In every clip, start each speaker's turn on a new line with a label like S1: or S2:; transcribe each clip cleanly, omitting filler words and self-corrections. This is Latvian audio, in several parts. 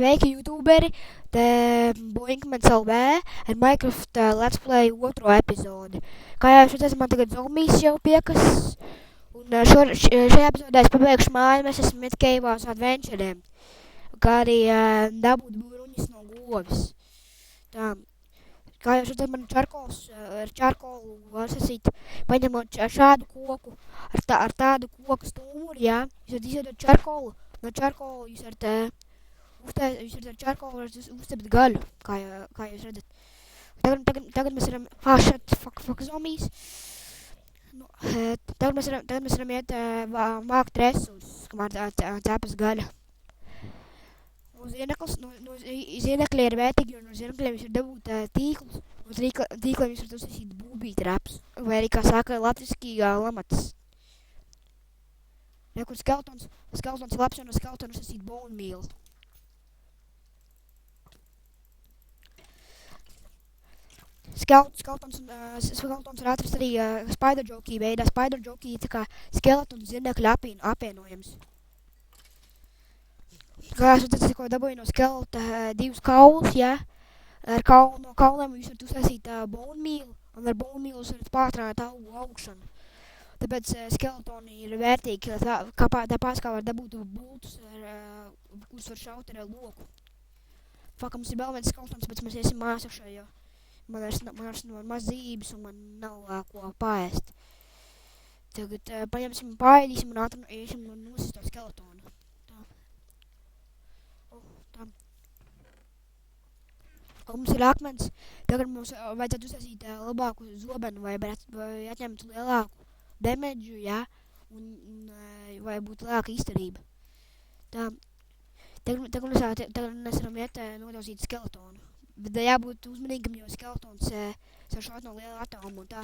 S1: Sveiki, youtuberi! Te Blinkmans LV ar Minecraft Let's Play otro epizodi. Kā jau jūs redzat, man tagad zombijs jau piekas. Un šajā epizodē es pabeigšu māju, mēs esam Midcave'ā uz adventuriem. Kā arī dabūt bruņas no govis. Tā. Kā jūs redzat, man čarkols ar čarkolu var sasīt, paņemot šādu koku ar tādu koku stūmuri, jā. Jūs varat izvedot čarkolu. No čarkolu jūs varat ar čarkolu varat uzcept gaļu, kā jūs redzat. Tagad mēs varam... fuck zombies. Nu, tagad mēs varam iet vākt resursus, kamēr cēpas gaļa. Zienekļi ir vērtīgi, jo no zienekļiem jūs varat dabūt tīklus. No tīkliem jūs varat uzsasīt būbīt raps. Vai arī, kā saka, latviski lamats. Rekur skeletons ir labs, jo no skeletona uzsasīt bone meal. Skeletons var atrast arī Spider Jockey veidā. Spider Jockey ir tā kā skeletons zienekļa apvienojums. Kā jūs redzat, ko dabūju no skeleta divus kaulus, jā. No kauliem jūs varat uztaisīt bone meal, un ar bone meal jūs varat pātrināt augu augšanu. Tāpēc skeletoni ir vērtīgi, tāpēc kā var dabūt bultus, kurus var šaut ar loku. Fakā mums ir vēl viens skeletons, bet mēs iesim mājās augšā, jo man vairs maz dzīvības un man nav ko paēst. Tagad paņemsim paēdīsim un iesim un nosist to skeletonu. Mums ir akmens, tagad mums vajadzētu uztaisīt labāku zobenu vai atņemt lielāku damage, jā, un vai būtu lielāka izturība. Tā, tagad mēs varam iet nodauzīt skeletonu, bet jābūt uzmanīgam, jo skeletons var šaut no liela atoma un tā.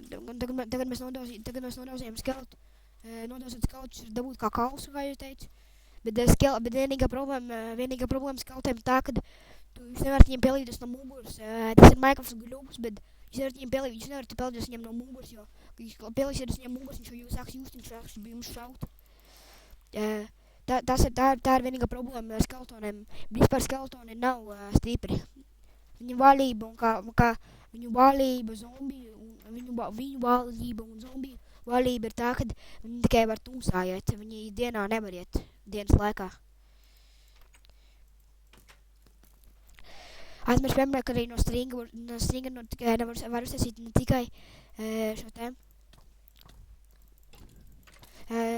S1: Tagad mēs nodauzījām skeletu, nodauzot skeletus ir dabūt kā kausu, kā jūs teicu, bet vienīgā problēma skeletiem tā, kad jūs nevarat viņiem pelīties no muguras. Tas ir Minecraft gļubs, bet jūs nevarat pelīties viņiem no muguras, jo jūs pelīsieties viņiem muguras, viņš sāks just, viņš sāks jums šaut. Tā ir vienīgā problēma ar skeletoniem. Vispār skeletoni nav stipri. Viņu valība viņu valība un zombiju valība ir tā, ka viņi tikai var tumsā iet. Viņi dienā nevar iet, dienas laikā. Aizmirst piemēram, ka arī no stringa var uztaisīt ne tikai šo te,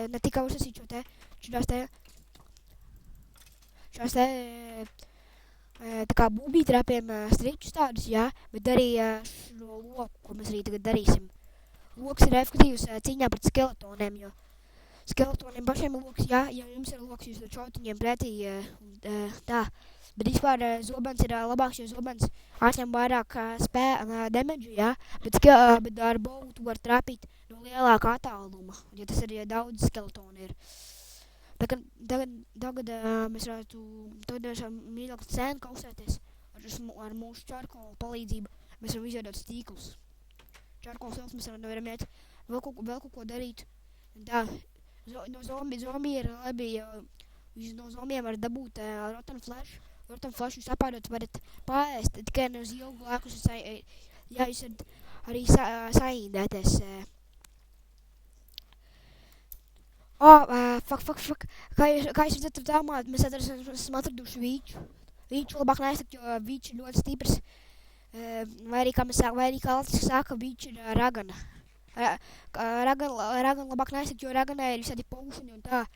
S1: ne tikai uztaisīt šos te tā kā būbītrāpiem stričus tādus, jā, bet arī šo loku, ko mēs arī tagad darīsim. Loks ir efektīvs cīņā pret skeletoniem, jo skeletoniem pašiem ir loks, jā, ja jums ir loks, jūs varat šaut viņiem pretī, tā. Bet vispār zobens ir labāks, jo zobens atņem vairāk damage, jā, bet ar bowu tu var trāpīt no lielāka attāluma, jo tas ir, ja daudz skeletoni ir. Tagad mēs varam mīļāk scēnu kausēties ar mūsu čarkolu palīdzību. Mēs varam izveidot tīklus. Čarkols vēl mēs varam iet vēl kaut ko darīt. Tā, no zombi ir labi, jo jūs no zombiem var dabūt rotten flash. Rotten flash jūs apādot varat paēst, tikai ne uz ilgu laiku, jā, jūs varat arī saīdēties. Fuck. Kā jūs redzat, tāmā mēs esam atraduši vīču. Vīču labāk neaizsakt, jo vīču ir ļoti stiprs. Vai arī kā latviski saka, vīču ir ragana. Ragana labāk neaizsakt, jo raganai ir visādi paušuni un tā.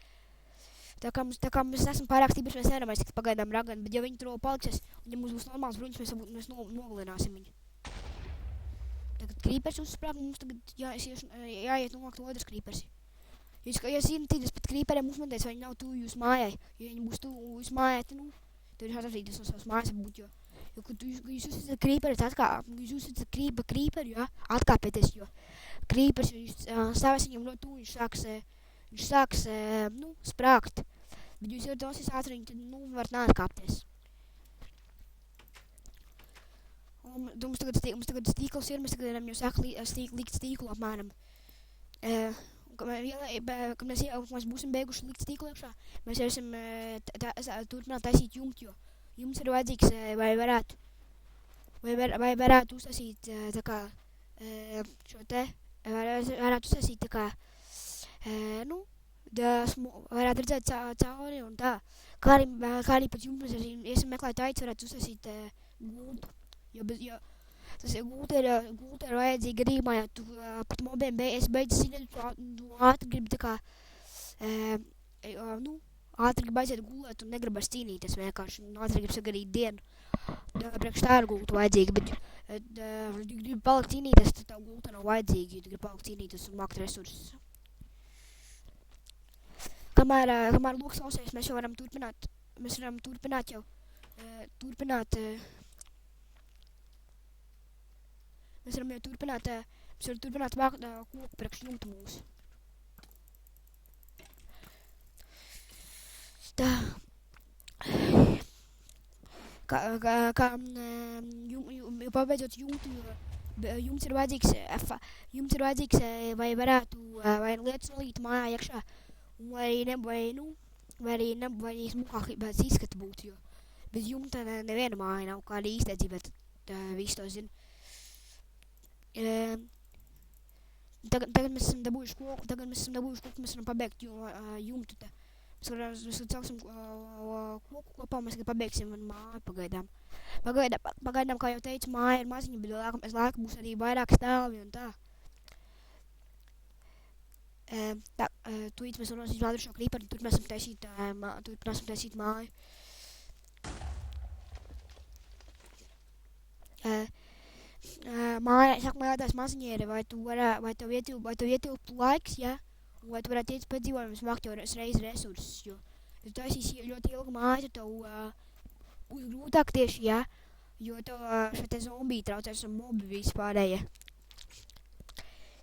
S1: Tā kā mēs esam pārāk stiprs, mēs nevaram aizsakt pagaidām raganu, bet ja viņi tur paliksies, un ja mums būs normāls bruņas, mēs nogalināsim viņu. Tagad creepers uzsprāg, mums tagad jāiet novākt otrs creepers. Ja jūs ienatīties pat creeperiem uzmanties, vai viņi nav tuvu jūsu mājai. Ja viņi būs tuvu jūsu mājai, tad jūs atratīties no savas mājas būt, jo kad jūs uzsat creeperi, jūs uzsat creeperi, jā, atkāpieties, jo creepers, ja jūs stāvēs viņam ļoti tuvu, viņš sāks sprāgt. Bet jūs varat tos ātri, tad varat neatkāpties. Mums tagad stīkls ir, mēs tagad varam jau sāk likt stīklu apmēram. kad mēs būsim beiguši likt stīklu iekšā, mēs varēsim turpināt taisīt jumtu, jo jumts ir vajadzīgs, vai varētu uztaisīt tā kā šo te, varētu uztaisīt tā kā, varētu redzēt cauri un tā. Kā arī pēc jumta mēs iesim meklēt aicis, varētu uztaisīt gultu, jo tas gulta ir vajadzīga gadījumā, ja tu pat mobiem beidz siļaļu, tu ātri gribi tā kā, ātri gribi aiziet gulēt un negribas cīnīties vienkārši, un ātri gribi sagadīt dienu. Priekš tā ir gulta vajadzīga, bet ja gribi palikt cīnīties, tad tā gulta nav vajadzīga, ja tu gribi palikt cīnīties un vākt resursus. Kamēr loks klausēs, mēs varam turpināt vākt koku priekš jumta mūsu. Tā. Pabeidzot jumtu, jo jumts ir vajadzīgs, vai varētu, vai lietas nolīt mājā iekšā, vai smukāk pēc izskata būtu, jo bez jumta neviena māja nav kāda īstēdzība, bet visi to zina. Tagad mēs esam dabūjuši koku, mēs varam pabeigt jumtu. Mēs celsim koku kopā, mēs pabeigsim māju pagaidām. Pagaidām, kā jau teicu, māja ir maziņa, bet mēs laiku būs arī vairāk stāvi un tā. Tūlīt mēs runāsim vēl šo krīperi, turpināsim taisīt māju. Sākumā jādās maziņa ir, vai tev ietilptu laiks, ja? Vai tu varētu iet piedzīvojumus vākt jau reiz resursus, jo ja tu taisīsi ļoti ilgu māju, tad tev būs grūtāk tieši, ja? Jo tev šeit zombiji traucēs un mobi vispārējie.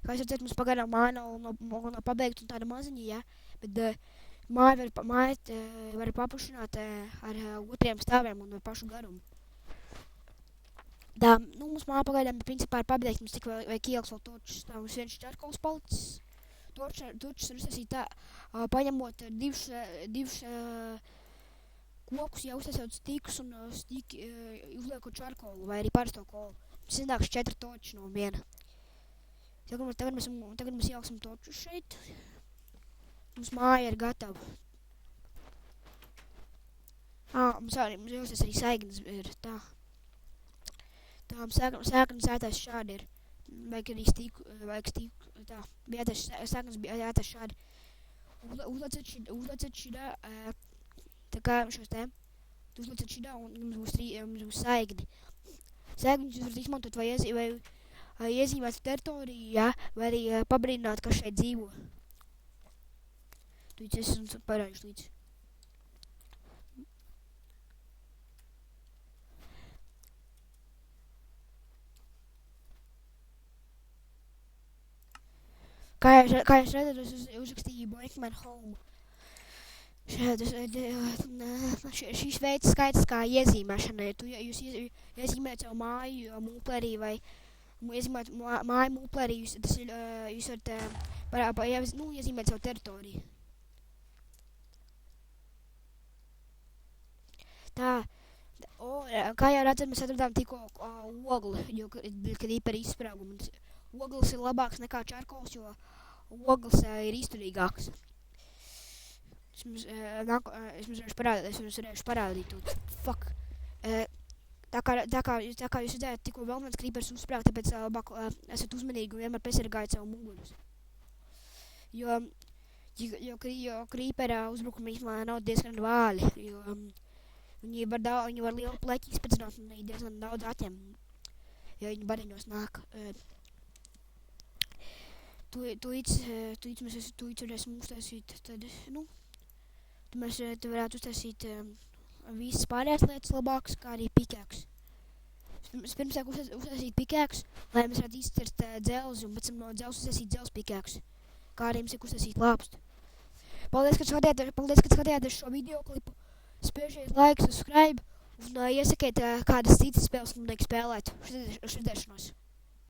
S1: Kā es redzētu, mums pagaidām māja nav pabeigta un tāda maziņa, ja? Bet māja var paplašināt ar otriem stāviem un ar pašu garumu. Tā, mums māja pagaidām principā ir pabeigta, mums tik vajag ieliks vēl točus, tā mums viens čarkols palicis. Točus var uztaisīt tā, paņemot divus kokus, ja uztaisot stīkus un uzliekot čarkolu vai arī parasto kolu. Tas iznāks 4 toči no viena. Tagad mēs ieliksim točus šeit. Mums māja ir gatava. Mums jāuztais arī saignes ir tā. Sēknes jātais šādi ir. Vajag arī stīku, tā, sākums bija jātais šādi. Uzlieciet šidā, tā kā šos te, tu uzlieciet šidā un mums būs saigni. Saignis jūs varat izmantot vai iezīmēt teritoriju, ja, vai arī pabrīdināt, kas šeit dzīvo. Tu es esmu parājuši līdz. Kā jūs redzat, es uzrakstīju Boinkman Home. Šīs veids skaits kā iezīmēšana. Jūs iezīmējat savu māju multlerī vai iezīmējat māju multlerī, jūs varat iezīmēt savu teritoriju. Tā, kā jau redzat, mēs atradām tikko ogli, kad īperi izsprāguma. Ogles ir labāks nekā čarkols, jo ogles ir izturīgāks. Es jums varēšu parādīt. Fuck. Tā kā jūs redzējāt, tikko vēl viens krīpers uzsprāg, tāpēc labāk esat uzmanīgi un vienmēr piesargājat savu mugurus. Jo krīpera uzbrukumi īstenībā nav diezgan vāli, jo viņi var lielu pleķi izpēcināt un arī diezgan daudz atņem, jo viņi bariņos nāk. Tūlīt varēsim uztaisīt, tad mēs varētu uztaisīt visas pārējās lietas labākas, kā arī pikēks. Pirms sāk uztaisīt pikēks, lai mēs varētu izcert dzelzi un pēc tam no dzelzs uztaisīt dzelzs pikēks, kā arī mums uztaisīt lāpstu. Paldies, ka skatījāties šo videoklipu, spiežiet laiku, subscribe un iesakiet kādas citas spēles, man liek spēlēt. Uz redzēšanos.